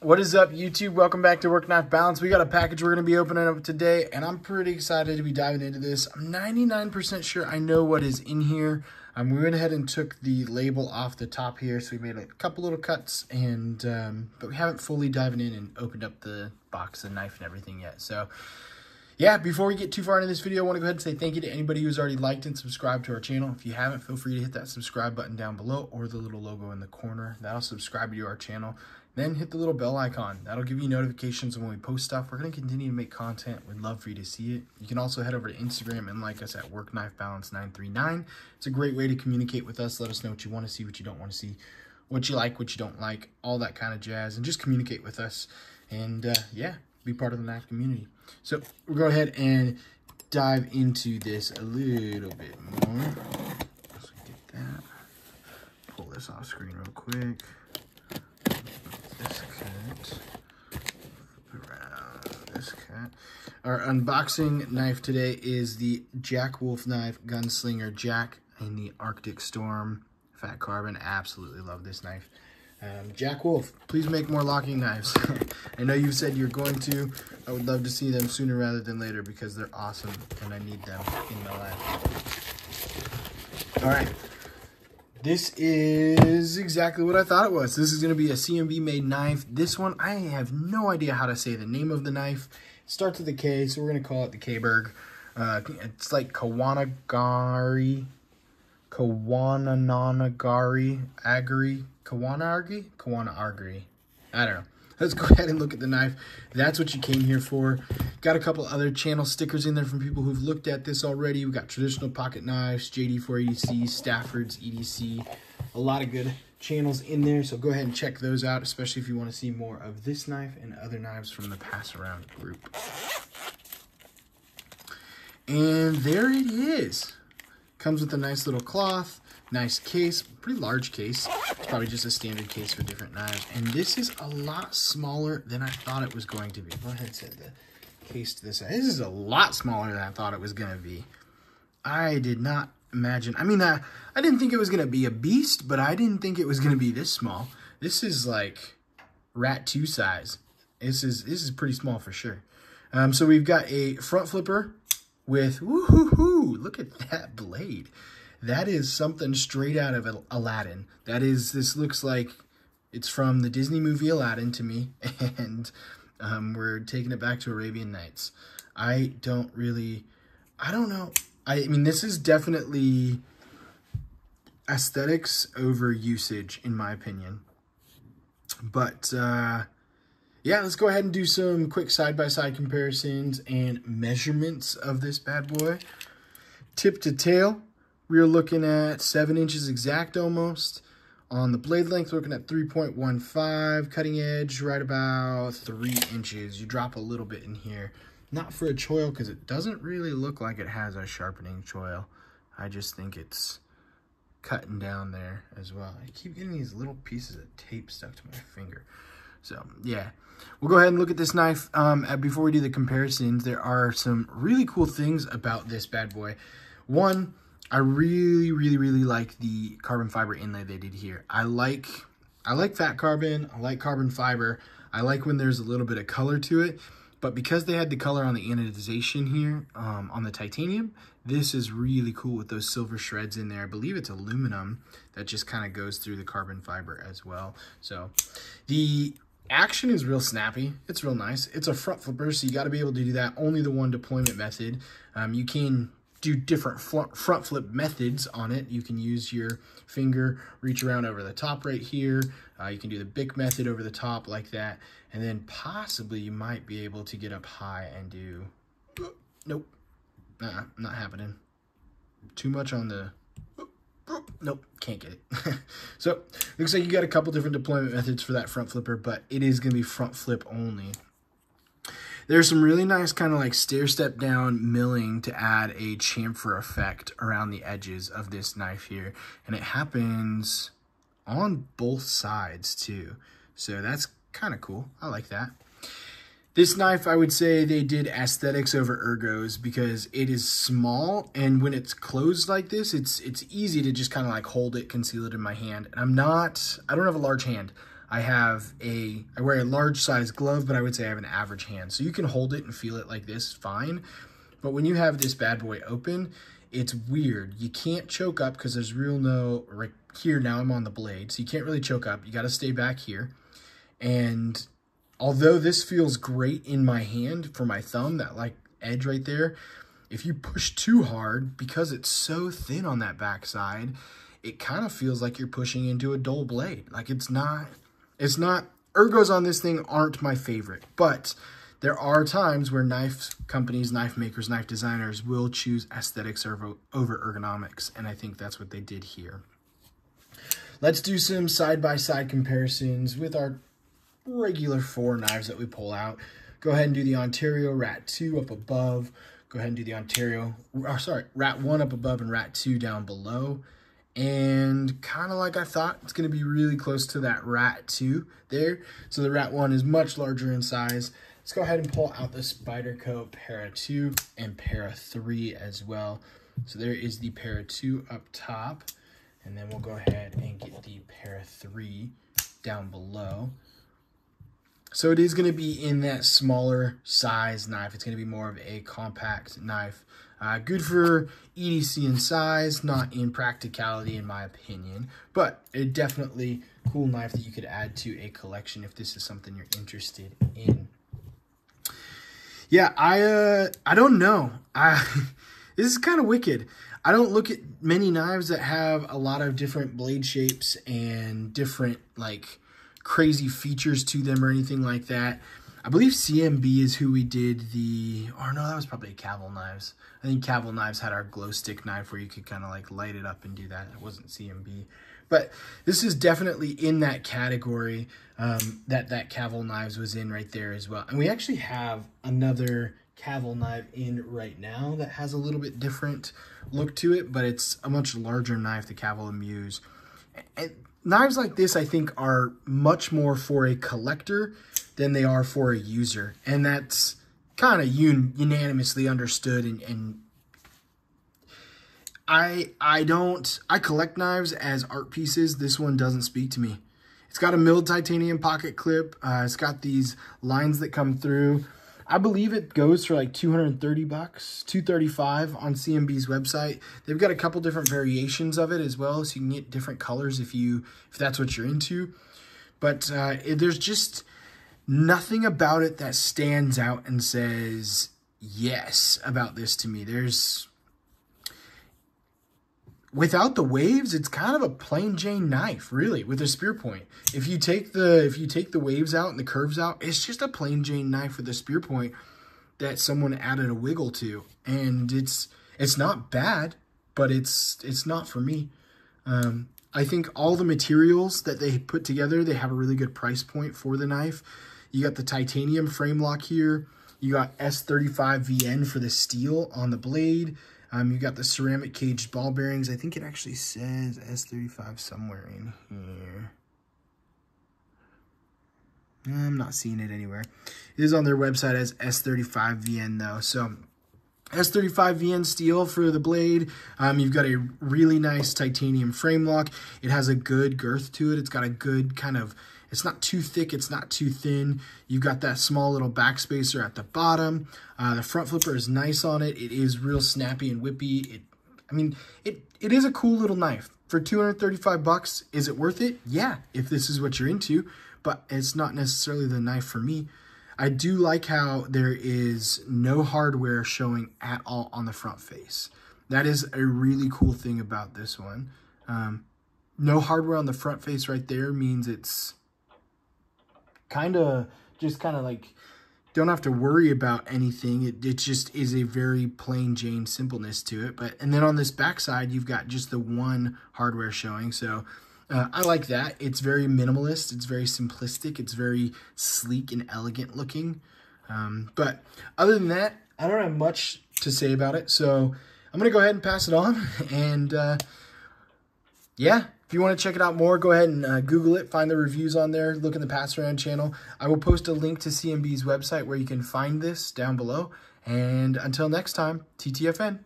What is up, YouTube? Welcome back to Work Knife Balance. We got a package we're going to be opening up today, and I'm pretty excited to be diving into this. I'm 99% sure I know what is in here. We went ahead and took the label off the top here, so we made a couple little cuts, and but we haven't fully dived in and opened up the box, the knife, and everything yet. So, yeah, before we get too far into this video, I want to go ahead and say thank you to anybody who's already liked and subscribed to our channel. If you haven't, feel free to hit that subscribe button down below or the little logo in the corner. That'll subscribe you to our channel. Then hit the little bell icon. That'll give you notifications when we post stuff. We're going to continue to make content. We'd love for you to see it. You can also head over to Instagram and like us at WorkKnifeBalance939. It's a great way to communicate with us. Let us know what you want to see, what you don't want to see, what you like, what you don't like, all that kind of jazz. And just communicate with us. And yeah, be part of the knife community. So we'll go ahead and dive into this a little bit more. Let's get that. Pull this off screen real quick. This cut, around this cut. Our unboxing knife today is the Jack Wolf knife Gunslinger Jack in the Arctic Storm Fat Carbon. Absolutely love this knife. Jack Wolf, please make more locking knives. I know you've said you're going to. I would love to see them sooner rather than later because they're awesome and I need them in my life. All right. This is exactly what I thought it was. This is going to be a CMB made knife. This one, I have no idea how to say the name of the knife. It starts with a K, so we're going to call it the K-Berg. It's like Kawanagari, Kawana-Agri. I don't know. Let's go ahead and look at the knife. That's what you came here for. Got a couple other channel stickers in there from people who've looked at this already. We got traditional pocket knives, JD4 EDC, Stafford's EDC. A lot of good channels in there, so go ahead and check those out, especially if you want to see more of this knife and other knives from the Pass Around group. And there it is. Comes with a nice little cloth. Nice case, pretty large case. It's probably just a standard case for different knives. And this is a lot smaller than I thought it was going to be. Go ahead and set the case to this side. This is a lot smaller than I thought it was going to be. I did not imagine. I mean, I didn't think it was going to be a beast, but I didn't think it was going to be this small. This is like Rat 2 size. This is pretty small for sure. So we've got a front flipper with, woohoo, look at that blade. That is something straight out of Aladdin. This looks like it's from the Disney movie Aladdin to me, and we're taking it back to Arabian Nights. I don't know. I mean, this is definitely aesthetics over usage, in my opinion. But, yeah, let's go ahead and do some quick side-by-side comparisons and measurements of this bad boy. Tip to tail. We're looking at 7 inches exact almost. On the blade length, we're looking at 3.15. Cutting edge, right about 3 inches. You drop a little bit in here. Not for a choil, because it doesn't really look like it has a sharpening choil. I just think it's cutting down there as well. I keep getting these little pieces of tape stuck to my finger. So, yeah. We'll go ahead and look at this knife. Before we do the comparisons, there are some really cool things about this bad boy. One, I really like the carbon fiber inlay they did here. I like fat carbon. I like carbon fiber. I like when there's a little bit of color to it. But because they had the color on the anodization here, on the titanium, this is really cool with those silver shreds in there. I believe it's aluminum that just kind of goes through the carbon fiber as well. So the action is real snappy. It's real nice. It's a front flipper, so you got to be able to do that. Only the one deployment method. You can do different front flip methods on it. You can use your finger, reach around over the top right here. You can do the Bic method over the top like that. And then possibly you might be able to get up high and do, nope, not happening. Too much on the, nope, can't get it. So looks like you got a couple different deployment methods for that front flipper, but it is gonna be front flip only. There's some really nice kind of like stair step down milling to add a chamfer effect around the edges of this knife here. And it happens on both sides too. So that's kind of cool. I like that. This knife, I would say they did aesthetics over ergos because it is small, and when it's closed like this, it's easy to just kind of like hold it, conceal it in my hand. And I don't have a large hand. I wear a large size glove, but I would say I have an average hand. So you can hold it and feel it like this, fine. But when you have this bad boy open, it's weird. You can't choke up because there's right here now I'm on the blade. So you can't really choke up. You got to stay back here. And although this feels great in my hand for my thumb, that like edge right there, if you push too hard, because it's so thin on that backside, it kind of feels like you're pushing into a dull blade. Like it's not, ergos on this thing aren't my favorite, but there are times where knife companies, knife makers, knife designers will choose aesthetics over ergonomics, and I think that's what they did here. Let's do some side-by-side comparisons with our regular 4 knives that we pull out. Go ahead and do the Ontario Rat 2 up above. Go ahead and do the Rat 1 up above and Rat 2 down below. And kind of like I thought, it's going to be really close to that Rat 2 there. So the Rat 1 is much larger in size. Let's go ahead and pull out the Spyderco Para 2 and Para 3 as well. So there is the Para 2 up top. And then we'll go ahead and get the Para 3 down below. So it is going to be in that smaller size knife. It's going to be more of a compact knife. Good for EDC in size, not in practicality in my opinion. But a definitely cool knife that you could add to a collection if this is something you're interested in. Yeah, I don't know. This is kind of wicked. I don't look at many knives that have a lot of different blade shapes and different like crazy features to them or anything like that. I believe CMB is who we did no, that was probably Cavill Knives. I think Cavill Knives had our glow stick knife where you could kind of like light it up and do that. It wasn't CMB. But this is definitely in that category that Cavill Knives was in right there as well. And we actually have another Cavill knife in right now that has a little bit different look to it, but it's a much larger knife, the Cavill Muse. And knives like this, I think, are much more for a collector than they are for a user. And that's kind of unanimously understood. And I collect knives as art pieces. This one doesn't speak to me. It's got a milled titanium pocket clip. It's got these lines that come through. I believe it goes for like $230, $235 on CMB's website. They've got a couple different variations of it as well, so you can get different colors if that's what you're into. But there's just nothing about it that stands out and says yes about this to me. Without the waves, it's kind of a plain Jane knife, really, with a spear point. If you take the waves out and the curves out, it's just a plain Jane knife with a spear point that someone added a wiggle to. And it's not bad, but it's not for me. I think all the materials that they put together, they have a really good price point for the knife. You got the titanium frame lock here. You got S35VN for the steel on the blade. You got the ceramic caged ball bearings. I think it actually says S35 somewhere in here. I'm not seeing it anywhere. It is on their website as S35VN though. So S35VN steel for the blade. You've got a really nice titanium frame lock. It has a good girth to it. It's got a good kind of, it's not too thick, it's not too thin. You've got that small little backspacer at the bottom. The front flipper is nice on it. It is real snappy and whippy. It is a cool little knife. For $235, is it worth it? Yeah, if this is what you're into, but it's not necessarily the knife for me. I do like how there is no hardware showing at all on the front face. That is a really cool thing about this one. No hardware on the front face right there means it's kind of like don't have to worry about anything. It just is a very plain Jane simpleness to it. And then on this backside, you've got just the one hardware showing. So I like that. It's very minimalist. It's very simplistic. It's very sleek and elegant looking. But other than that, I don't have much to say about it. So I'm going to go ahead and pass it on. And yeah, if you want to check it out more, go ahead and Google it, find the reviews on there, look in the Pass Around channel. I will post a link to CMB's website where you can find this down below. And until next time, TTFN.